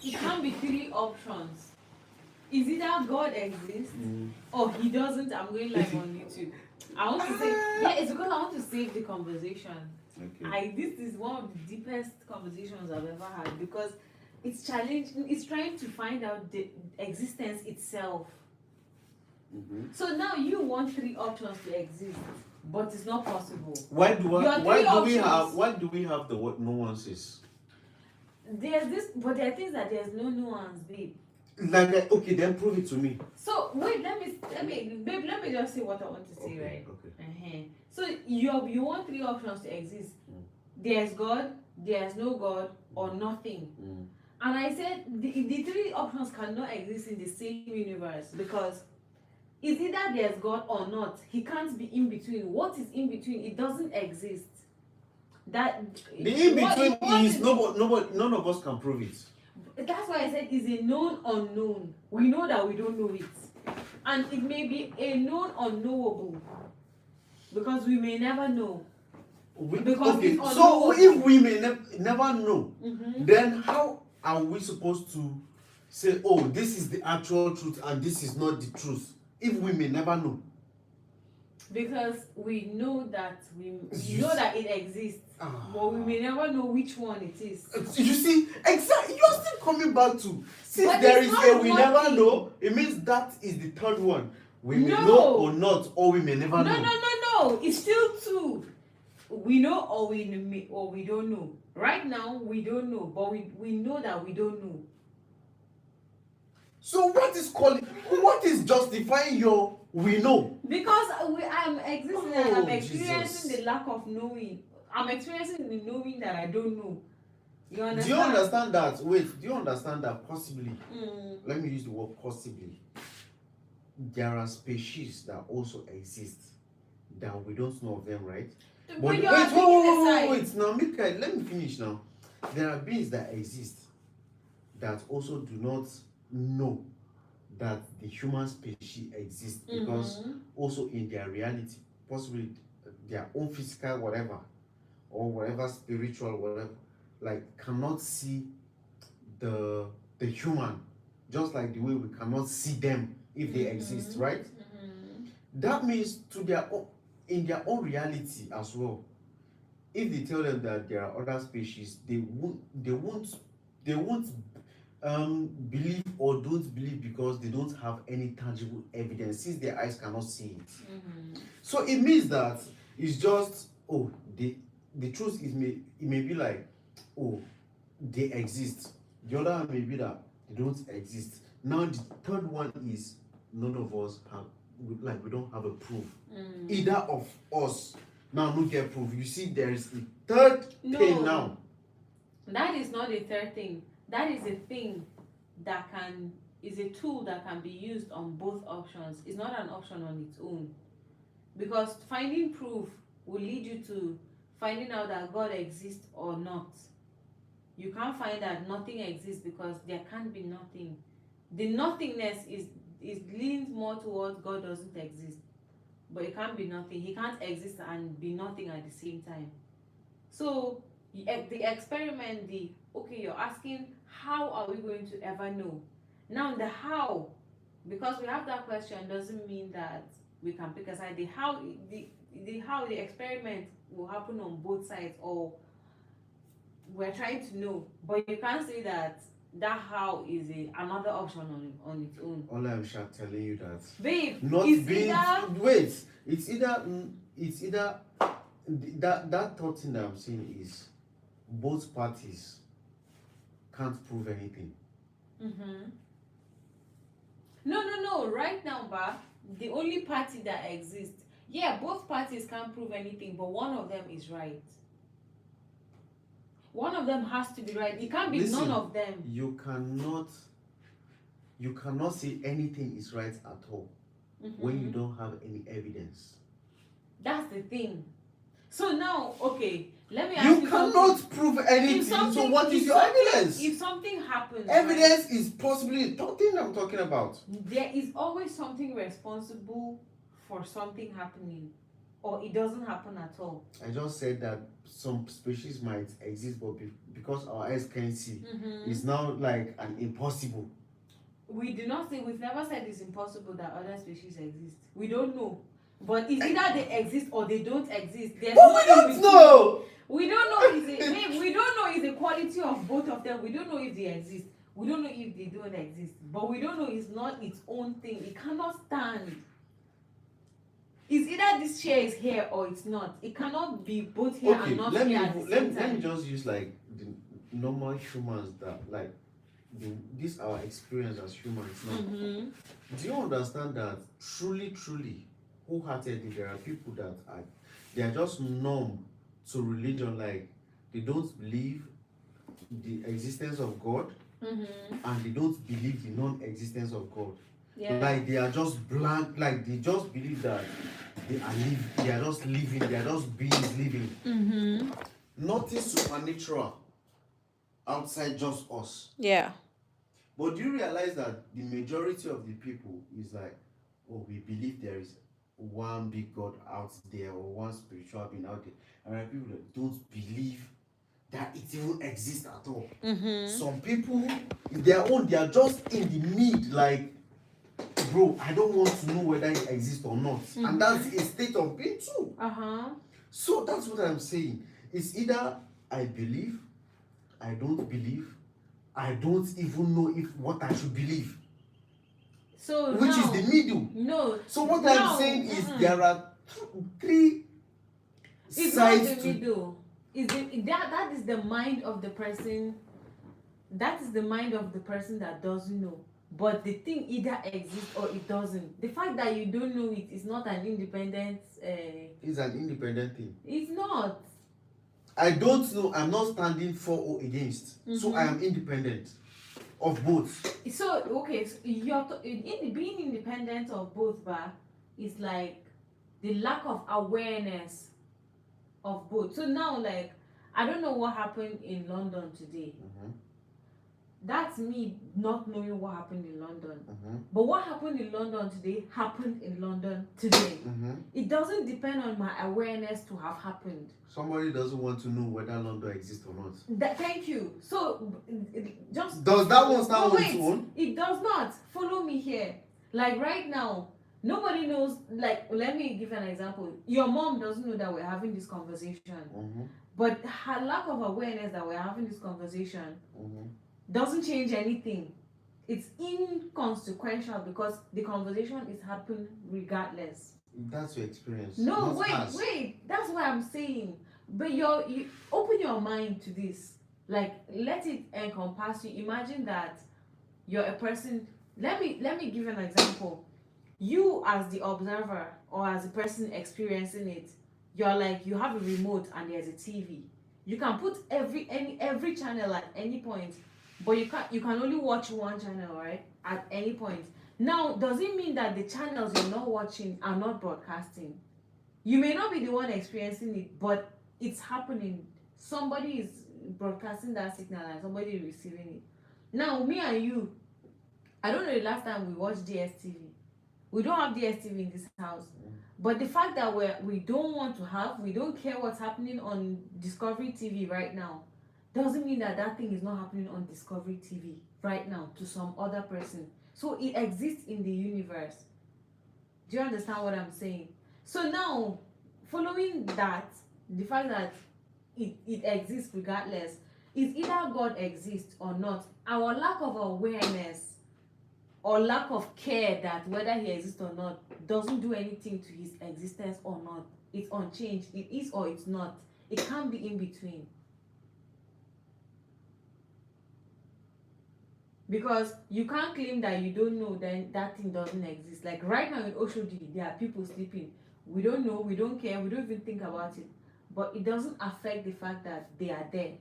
it can be three options. Is either God exists or he doesn't. I'm going live on YouTube. I want to say, yeah, it's because I want to save the conversation. Okay. This is one of the deepest conversations I've ever had because it's challenging. It's trying to find out the existence itself. So now you want three options to exist, but it's not possible. Why do we have the what nuances? There's this, but there are things that there's no nuance, babe. Like okay, then prove it to me. So wait, let me just say what I want to say, Okay, right? Okay. So you want three options to exist. There's God, there's no God, or nothing. And I said the three options cannot exist in the same universe because it's either there's God or not. He can't be in between. What is in between? It doesn't exist. That the in between is nobody, none of us can prove it. That's why I said it's a known unknown. We know that we don't know it, and it may be a known unknowable because we may never know. Okay, so if we may never know, then how are we supposed to say, oh, this is the actual truth and this is not the truth, if we may never know? Because we know that know that it exists, but we may never know which one it is. You see, exactly. You're still coming back to since but there is a we never know. It means that is the third one. We may know or not, or we may never know. No. It's still two. We know or we don't know. Right now we don't know, but we know that we don't know. So what is justifying your we know? Because I'm existing and I'm experiencing the lack of knowing. I'm experiencing the knowing that I don't know. You understand? Do you understand that? Wait, do you understand that possibly? Let me use the word possibly. There are species that also exist that we don't know of them, right? But wait. Now, Mikael, let me finish now. There are beings that exist that also do not know that the human species exists because also in their reality, possibly their own physical whatever or whatever spiritual whatever, like cannot see the human, just like the way we cannot see them if they exist, right? That means to their own, in their own reality as well, if they tell them that there are other species, they won't believe or don't believe because they don't have any tangible evidence since their eyes cannot see it. So it means that it's just the truth is it may be like, oh, they exist. The other one may be that they don't exist. Now the third one is none of us have, like, we don't have a proof. Either of us now no get proof. You see, there is the third thing now. That is not a third thing. That is a thing that is a tool that can be used on both options. It's not an option on its own. Because finding proof will lead you to finding out that God exists or not. You can't find that nothing exists because there can't be nothing. The nothingness is leans more towards God doesn't exist. But it can't be nothing. He can't exist and be nothing at the same time. So the experiment, you're asking how are we going to ever know? Now the how, because we have that question doesn't mean that we can pick a side. The how the experiment will happen on both sides, or we're trying to know, but you can't say that how is another option on its own. All I'm telling you that, babe, it's either that thought thing that I'm saying is both parties can't prove anything. No. Right now, the only party that exists, both parties can't prove anything, but one of them is right. One of them has to be right. It can't be none of them. You cannot say anything is right at all when you don't have any evidence. That's the thing. So now, let me ask you. You cannot prove anything. So what is your evidence? If something happens, evidence is possibly the thing I'm talking about. There is always something responsible for something happening. or it doesn't happen at all? I just said that some species might exist, but because our eyes can't see, it's now like an impossible. We do not say, we've never said it's impossible that other species exist. We don't know. But it's either they exist or they don't exist. There's But no we don't know! We don't know we don't know is the quality of both of them. We don't know if they exist. We don't know if they don't exist. But we don't know it's not its own thing. It cannot stand. It's either this chair is here or it's not. It cannot be both here and not here at the same time. Let me just use like the normal humans that like this our experience as humans now. Do you understand that truly, wholeheartedly, there are people that they are just numb to religion, like they don't believe the existence of God, and they don't believe the non-existence of God. Yeah. Like they are just blank, like they just believe that they are just living, they are just beings living. Nothing supernatural outside just us. Yeah. But do you realize that the majority of the people is like, oh, we believe there is one big God out there or one spiritual being out there, and there are people that don't believe that it even exists at all. Some people, they are just in the mid, like, bro, I don't want to know whether it exists or not. And that's a state of being too. So that's what I'm saying. It's either I believe, I don't believe, I don't even know if what I should believe. So which is the middle. No. So what I'm saying is there are three it's sides. Not the middle. That is the mind of the person. That is the mind of the person that doesn't know. But the thing either exists or it doesn't. The fact that you don't know it is not an independent. It's an independent thing. It's not. I don't know. I'm not standing for or against. So I am independent of both. So okay, so being independent of both, but is like the lack of awareness of both. So now, like, I don't know what happened in London today. That's me not knowing what happened in London. But what happened in London today happened in London today. It doesn't depend on my awareness to have happened. Somebody doesn't want to know whether London exists or not. Thank you. So just does that one stand on its own? It does not. Follow me here. Like right now, nobody knows. Like, let me give an example. Your mom doesn't know that we're having this conversation, but her lack of awareness that we're having this conversation doesn't change anything. It's inconsequential because the conversation is happening regardless. That's your experience. No, wait. That's what I'm saying. But you open your mind to this. Like, let it encompass you. Imagine that you're a person. Let me give an example. You as the observer or as a person experiencing it, you're like, you have a remote and there's a TV. You can put every channel at any point, but you can only watch one channel, right? At any point. Now, does it mean that the channels you're not watching are not broadcasting? You may not be the one experiencing it, but it's happening. Somebody is broadcasting that signal and somebody is receiving it. Now, me and you, I don't know the last time we watched DSTV. We don't have DSTV in this house. But the fact that we don't care what's happening on Discovery TV right now, doesn't mean that thing is not happening on Discovery TV right now to some other person. So it exists in the universe. Do you understand what I'm saying? So now, following that, the fact that it exists regardless, is either God exists or not. Our lack of awareness or lack of care that whether he exists or not doesn't do anything to his existence or not. It's unchanged. It is or it's not. It can't be in between. Because you can't claim that you don't know, then that thing doesn't exist. Like right now in Oshodi, there are people sleeping. We don't know, we don't care, we don't even think about it. But it doesn't affect the fact that they are there.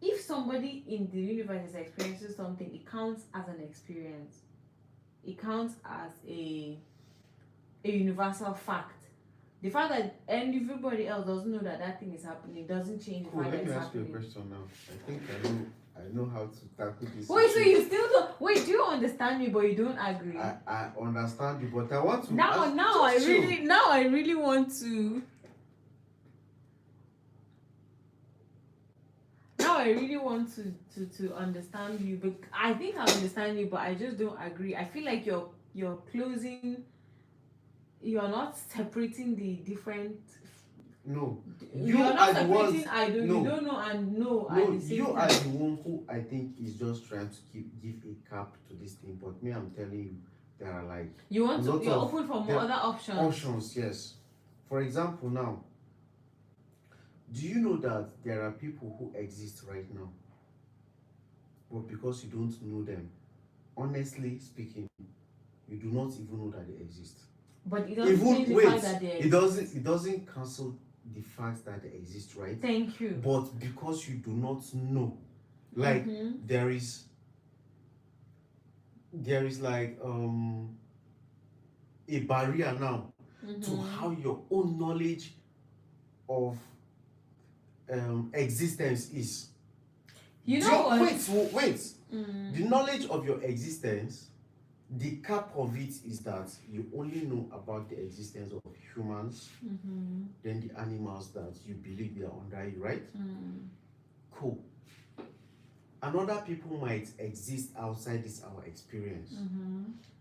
If somebody in the universe is experiencing something, it counts as an experience. It counts as a universal fact. The fact that everybody else doesn't know that that thing is happening doesn't change the Cool. fact that Let me it's ask you a happening. question now. I think I know how to tackle this. Wait, so issue. you still don't wait? Do you understand me, but you don't agree? I understand you, but I want to Now I really want to. Now I really want to understand you, but I think I understand you, but I just don't agree. I feel like you're closing. You're not separating the different. No, You're not separating. I don't. No. You don't know and know No, at the same you time. are the one who I think is just trying to give a cap to this thing. But me, I'm telling you, there are like You want to. You're open for more other options. Options, yes. For example, now, do you know that there are people who exist right now, but because you don't know them, honestly speaking, you do not even know that they exist. But it doesn't change the fact that they exist. It doesn't cancel the fact that they exist, right? Thank you. But because you do not know, like there is like a barrier now to how your own knowledge of existence is. You know what? Wait. The knowledge of your existence, the cap of it is that you only know about the existence of humans, then the animals that you believe they are under you, right? Cool. And other people might exist outside this our experience.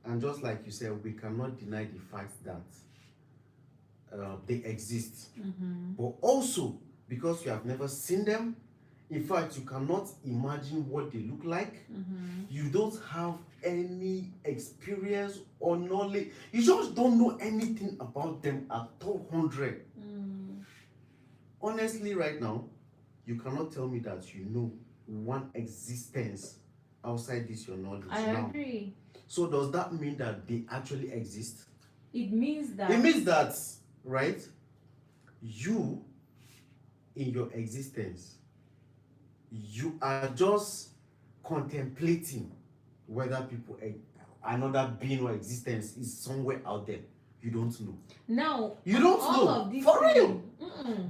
And just like you said, we cannot deny the fact that they exist. But also, because you have never seen them, in fact, you cannot imagine what they look like. You don't have any experience or knowledge. You just don't know anything about them at all 100. Honestly, right now, you cannot tell me that you know one existence outside this your knowledge. I agree. So does that mean that they actually exist? It means that. It means that, right? You, in your existence, you are just contemplating whether people, another being or existence is somewhere out there. You don't know. Now, you don't know. For real.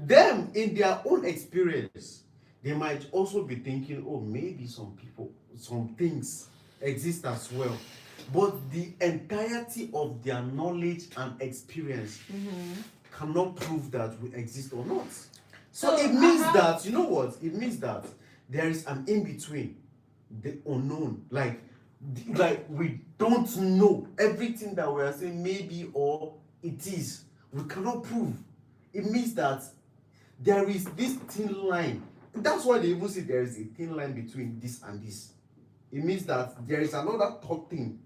Them, in their own experience, they might also be thinking, oh, maybe some people, some things exist as well. But the entirety of their knowledge and experience cannot prove that we exist or not. So it means that, you know what? It means that there is an in-between, the unknown. Like we don't know everything that we are saying maybe or it is. We cannot prove. It means that there is this thin line. That's why they even say there is a thin line between this and this. It means that there is another third thing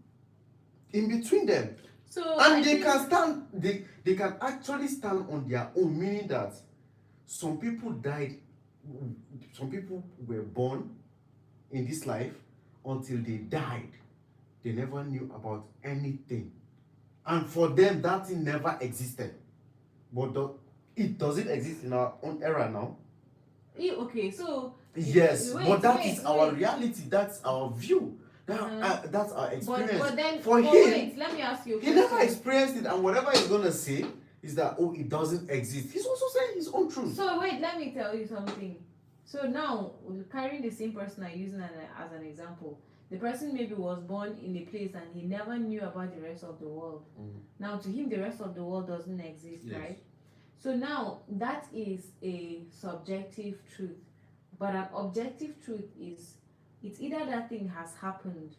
in between them. So and they can actually stand on their own, meaning that some people died, some people were born in this life until they died. They never knew about anything. And for them, that thing never existed. But it doesn't exist in our own era now. Okay, so... Yes, but that is our reality. That's our view. That's our experience. But then, for him, wait, let me ask you a question. He never experienced it, and whatever he's going to say is that, oh, it doesn't exist. He's also saying his own truth. So wait, let me tell you something. So now, carrying the same person I'm using as an example, the person maybe was born in a place and he never knew about the rest of the world. Now to him, the rest of the world doesn't exist, yes. Right? So now, that is a subjective truth. But an objective truth is, it's either that thing has happened,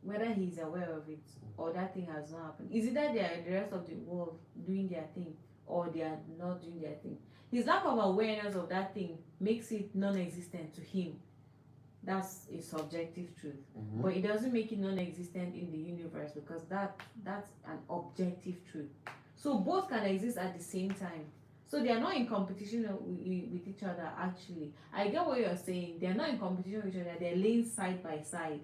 whether he's aware of it, or that thing has not happened. It's either they are the rest of the world doing their thing, or they are not doing their thing. His lack of awareness of that thing makes it non-existent to him. That's a subjective truth. But it doesn't make it non-existent in the universe, because that's an objective truth. So both can exist at the same time. So they are not in competition with each other, actually. I get what you're saying. They are not in competition with each other. They're laying side by side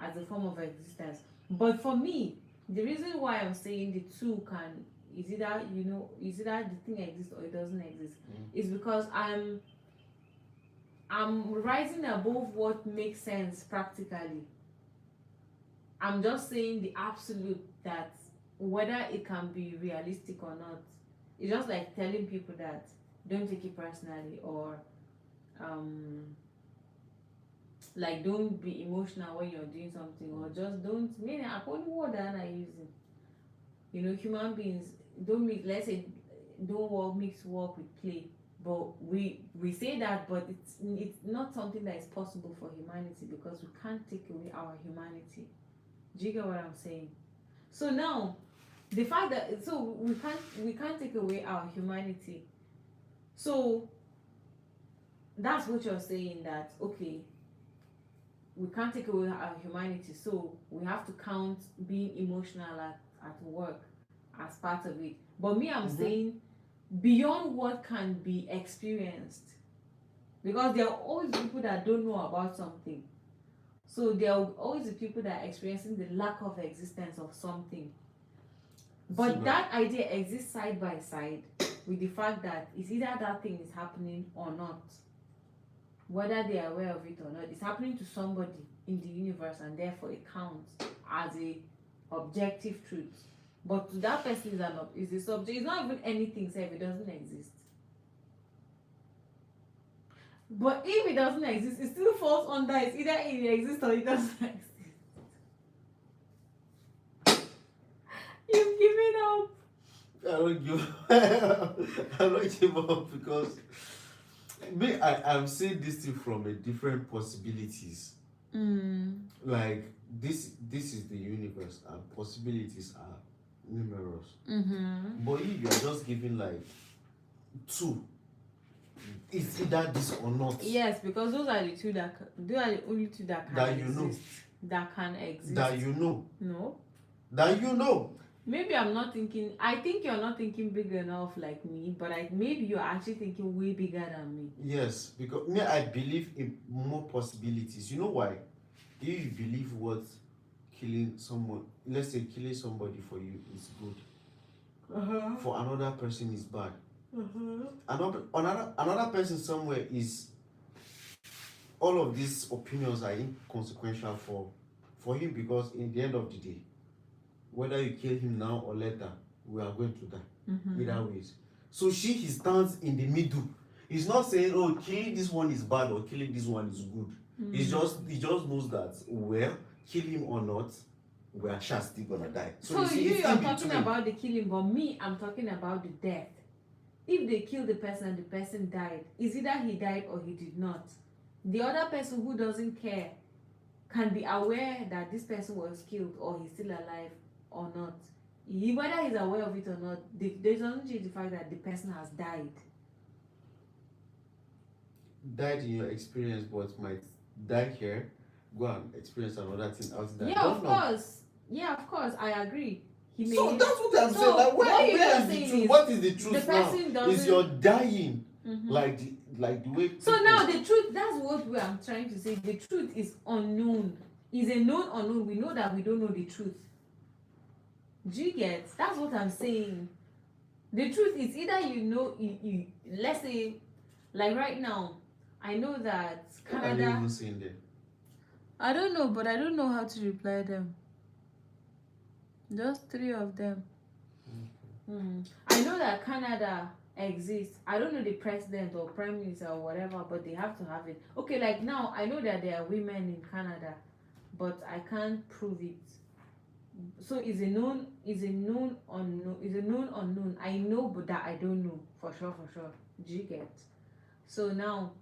as a form of existence. But for me, the reason why I'm saying the two can, is either the thing exists or it doesn't exist, is because I'm rising above what makes sense practically. I'm just saying the absolute, that whether it can be realistic or not, It's just like telling people that don't take it personally, or like don't be emotional when you're doing something, or just don't mean only word that I'm using. You know, human beings don't mix, let's say don't mix work with play. But we say that, but it's not something that is possible for humanity, because we can't take away our humanity. Do you get what I'm saying? So now, the fact that, so we can't take away our humanity. So that's what you're saying, that okay, we can't take away our humanity, so we have to count being emotional at work as part of it. But me, I'm saying beyond what can be experienced, because there are always people that don't know about something. So there will always be people that are experiencing the lack of existence of something. But that idea exists side by side with the fact that it's either that thing is happening or not. Whether they are aware of it or not, it's happening to somebody in the universe, and therefore it counts as a objective truth. But to that person is a subject. It's not even anything, say if it doesn't exist. But if it doesn't exist, it still falls under, it's either it exists or it doesn't exist. You've given up. I don't give I don't give up, because I'm seeing this thing from a different possibilities. Like this is the universe, and possibilities are numerous. But you're just giving like two. It's either this or not. Yes, because those are the two they are the only two that can exist. That can exist. That you know. No. That you know. Maybe I'm not thinking. I think you're not thinking big enough like me, but maybe you're actually thinking way bigger than me. Yes, because me, I believe in more possibilities. You know why? If you believe what killing someone, let's say killing somebody for you is good, for another person is bad. Another person somewhere is, all of these opinions are inconsequential for him, because in the end of the day, whether you kill him now or later, we are going to die either ways. So he stands in the middle. He's not saying, oh, killing this one is bad or killing this one is good. He just knows that, well, kill him or not, we are still gonna die. So you're talking about the killing, but me, I'm talking about the death. If they kill the person and the person died, is either he died or he did not. The other person who doesn't care can be aware that this person was killed or he's still alive or not. Whether he's aware of it or not, there doesn't change the fact that the person has died. Died in your experience, but might die here, go and experience another thing else. Yeah, of course. Yeah, of course, I agree. So that's what I'm saying. Like, where is the truth? What is the truth now? Is you're dying, like the way. So now the truth. That's what I'm trying to say. The truth is unknown. Is a known unknown. We know that we don't know the truth. Do you get? That's what I'm saying. The truth is either you know. Let's say, like right now, I know that Canada. What are you even saying there? I don't know, but I don't know how to reply them. Just 3 of them. I know that Canada exists. I don't know the president or prime minister or whatever, but they have to have it. Okay, like now I know that there are women in Canada, but I can't prove it. So is a known unknown. I know, but that I don't know for sure. Do you get? So now,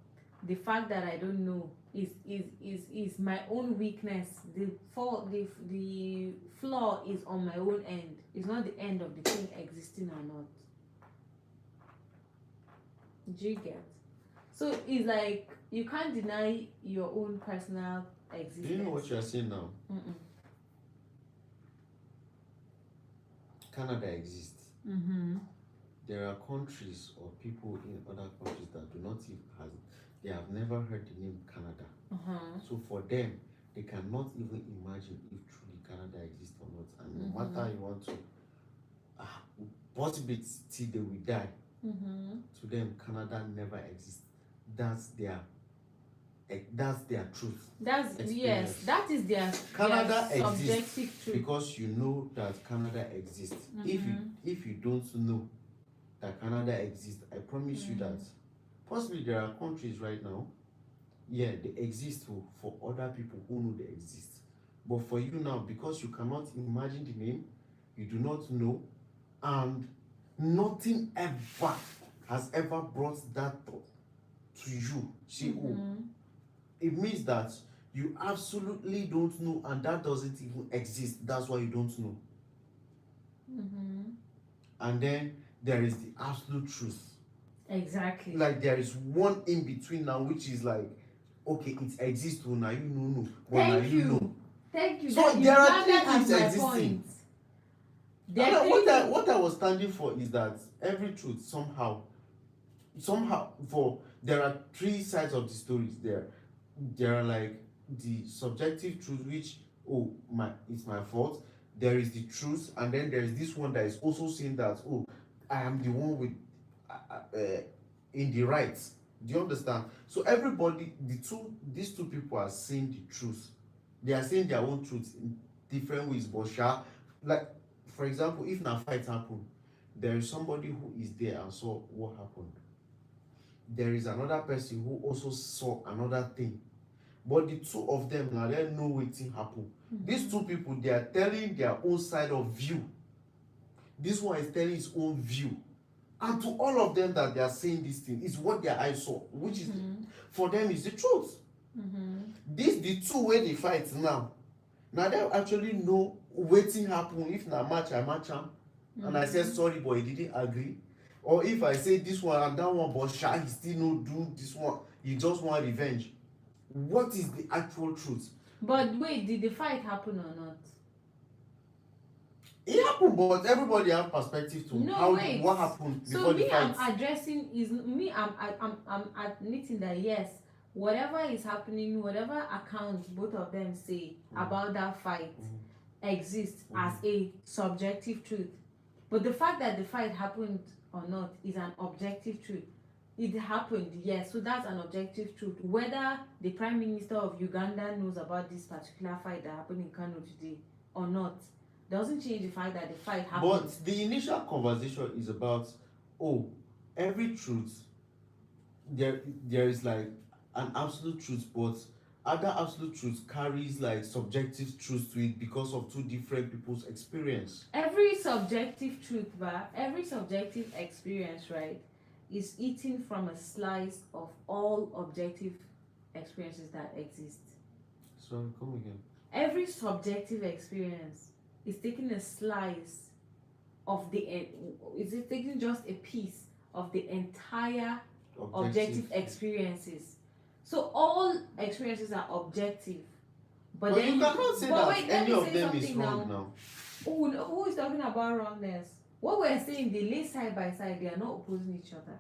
the fact that I don't know is my own weakness. The flaw is on my own end. It's not the end of the thing existing or not. Do you get? So it's like you can't deny your own personal existence. Do you know what you are saying now? Canada exists. There are countries or people in other countries that do not even they have never heard the name Canada. So for them, they cannot even imagine if truly Canada exists or not. And no matter you want to, possibly till they will die. To them, Canada never exists. That's their truth. Yes, that is their Canada their exists subjective truth. because you know that Canada exists. If you don't know that Canada exists, I promise you that possibly there are countries right now, yeah, they exist for other people who know they exist. But for you now, because you cannot imagine the name, you do not know, and nothing ever has ever brought that thought to you. See, oh, it means that you absolutely don't know, and that doesn't even exist. That's why you don't know. And then there is the absolute truth. Exactly. Like there is one in between now, which is like, okay, it exists, oh, now you know, but now Thank you you. know. Thank you. So That there you are three landed things at my existing. point. There are three What I was standing for is that every truth somehow for there are three sides of the stories there. There are like the subjective truth, which it's my fault. There is the truth, and then there is this one that is also saying that, oh, I am the one with in the right. Do you understand? So everybody, these two people are saying the truth. They are saying their own truth in different ways, but like, for example, if na fight happen, there is somebody who is there and saw what happened. There is another person who also saw another thing, but the two of them now they know wetin happen. These two people, they are telling their own side of view. This one is telling his own view, and to all of them that they are saying this thing is what their eyes saw, which is for them is the truth. The two wey dey fight now, na dem actually know wetin happen. If na match, I match am, and I say sorry but he didn't agree, or if I say this one and that one but he still no do this one, he just want revenge. What is the actual truth? But wait, did the fight happen or not? It happened, but everybody have perspective to what happened before the fight. I'm addressing is me. I'm admitting that yes, whatever is happening, whatever accounts both of them say about that fight exists as a subjective truth. But the fact that the fight happened or not is an objective truth. It happened, yes, so that's an objective truth. Whether the Prime Minister of Uganda knows about this particular fight that happened in Kano today or not doesn't change the fact that the fight happened. But the initial conversation is about, every truth, there is like an absolute truth, but other absolute truth carries like subjective truth to it because of two different people's experience. Every subjective truth, every subjective experience, right, is eaten from a slice of all objective experiences that exist. So come again. Every subjective experience is taking a slice of is it taking just a piece of the entire objective experiences. So all experiences are objective, but then you cannot say that any of them is wrong now. Who is talking about wrongness? What we're saying, they lay side by side, they are not opposing each other.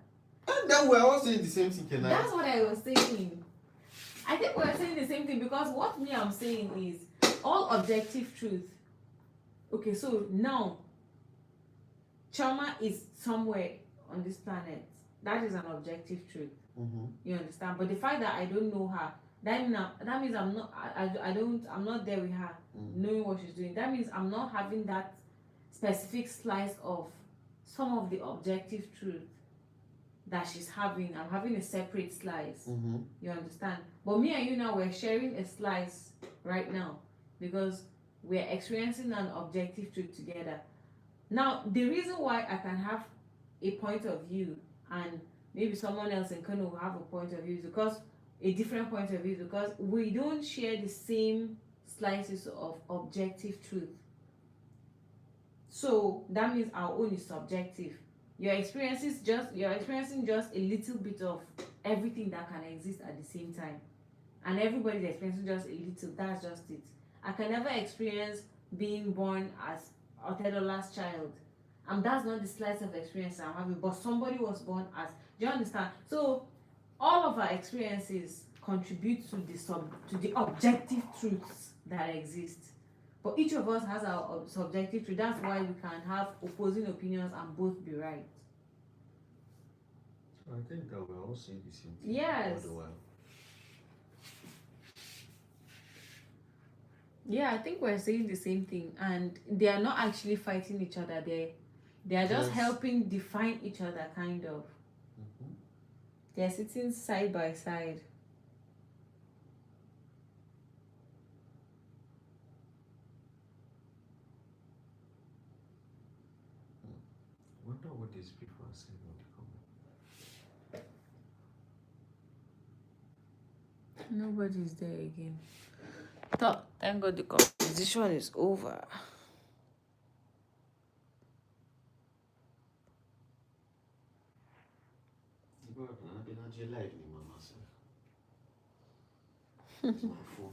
And then we're all saying the same thing, can I? That's what I was saying. I think we're saying the same thing, because what I'm saying is all objective truth. Okay, so now Choma is somewhere on this planet. That is an objective truth. You understand? But the fact that I don't know her, that means I'm not there with her, knowing what she's doing. That means I'm not having that specific slice of some of the objective truth that she's having. I'm having a separate slice. You understand? But me and you now, we're sharing a slice right now because we're experiencing an objective truth together. Now, the reason why I can have a point of view and maybe someone else in Kano will have a point of view is because a different point of view, because we don't share the same slices of objective truth. So that means our own is subjective. You're experiencing just a little bit of everything that can exist at the same time, and everybody's experiencing just a little. That's just it. I can never experience being born as Otedola's child, and that's not the slice of experience I'm having. But somebody was born as. Do you understand? So all of our experiences contribute to the objective truths that exist. But each of us has our subjective truth. That's why we can have opposing opinions and both be right. So I think that we're all saying the same thing. Yes. All the while. Yeah, I think we're saying the same thing, and they are not actually fighting each other. They are just Yes. helping define each other, kind of. Mhm. They are sitting side by side. Wonder what these people are saying in the comment. Nobody's there again. Thank God the competition is over. God, I've been on your live, Mama. It's my phone.